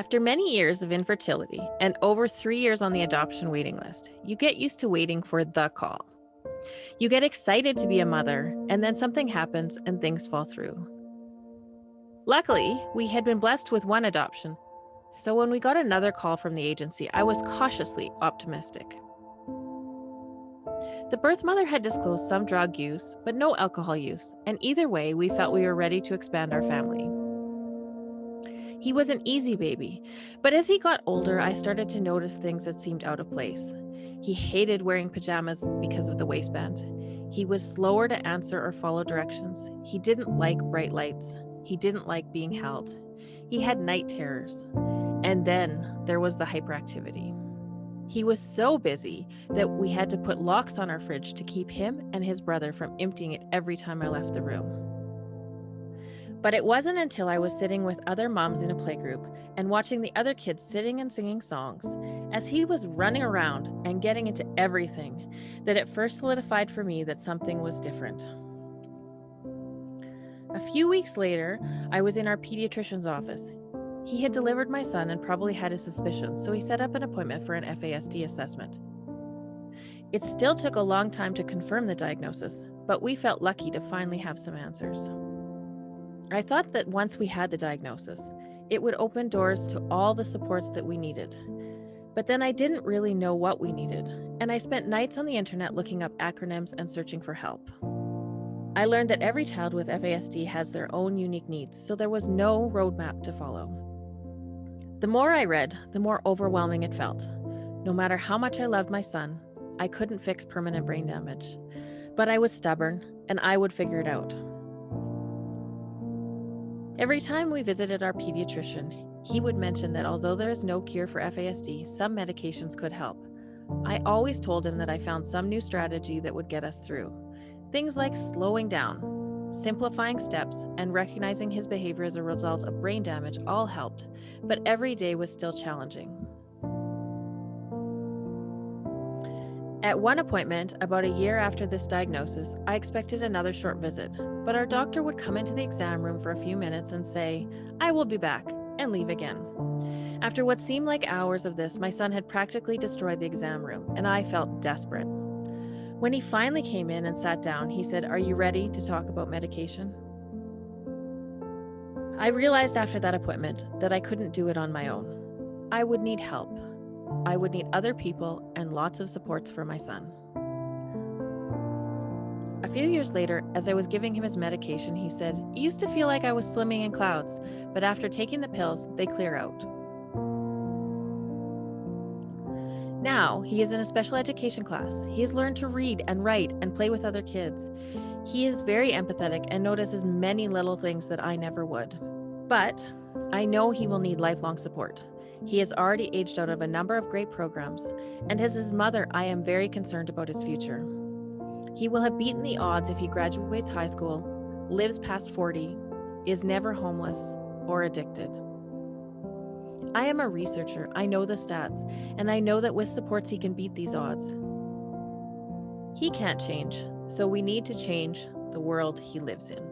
After many years of infertility and over 3 years on the adoption waiting list, you get used to waiting for the call. You get excited to be a mother, and then something happens and things fall through. Luckily, we had been blessed with one adoption, so when we got another call from the agency, I was cautiously optimistic. The birth mother had disclosed some drug use, but no alcohol use, and either way, we felt we were ready to expand our family. He was an easy baby, but as he got older, I started to notice things that seemed out of place. He hated wearing pajamas because of the waistband. He was slower to answer or follow directions. He didn't like bright lights. He didn't like being held. He had night terrors. And then there was the hyperactivity. He was so busy that we had to put locks on our fridge to keep him and his brother from emptying it every time I left the room. But it wasn't until I was sitting with other moms in a playgroup and watching the other kids sitting and singing songs, as he was running around and getting into everything, that it first solidified for me that something was different. A few weeks later, I was in our pediatrician's office. He had delivered my son and probably had his suspicions, so he set up an appointment for an FASD assessment. It still took a long time to confirm the diagnosis, but we felt lucky to finally have some answers. I thought that once we had the diagnosis, it would open doors to all the supports that we needed. But then I didn't really know what we needed, and I spent nights on the internet looking up acronyms and searching for help. I learned that every child with FASD has their own unique needs, so there was no roadmap to follow. The more I read, the more overwhelming it felt. No matter how much I loved my son, I couldn't fix permanent brain damage. But I was stubborn, and I would figure it out. Every time we visited our pediatrician, he would mention that although there is no cure for FASD, some medications could help. I always told him that I found some new strategy that would get us through. Things like slowing down, simplifying steps, and recognizing his behavior as a result of brain damage all helped, but every day was still challenging. At one appointment, about a year after this diagnosis, I expected another short visit, but our doctor would come into the exam room for a few minutes and say, "I will be back," and leave again. After what seemed like hours of this, my son had practically destroyed the exam room, and I felt desperate. When he finally came in and sat down, he said, "Are you ready to talk about medication?" I realized after that appointment that I couldn't do it on my own. I would need help. I would need other people and lots of supports for my son. A few years later, as I was giving him his medication, he said, "It used to feel like I was swimming in clouds, but after taking the pills, they clear out." Now, he is in a special education class. He has learned to read and write and play with other kids. He is very empathetic and notices many little things that I never would. But I know he will need lifelong support. He has already aged out of a number of great programs, and as his mother, I am very concerned about his future. He will have beaten the odds if he graduates high school, lives past 40, is never homeless or addicted. I am a researcher, I know the stats, and I know that with supports he can beat these odds. He can't change, so we need to change the world he lives in.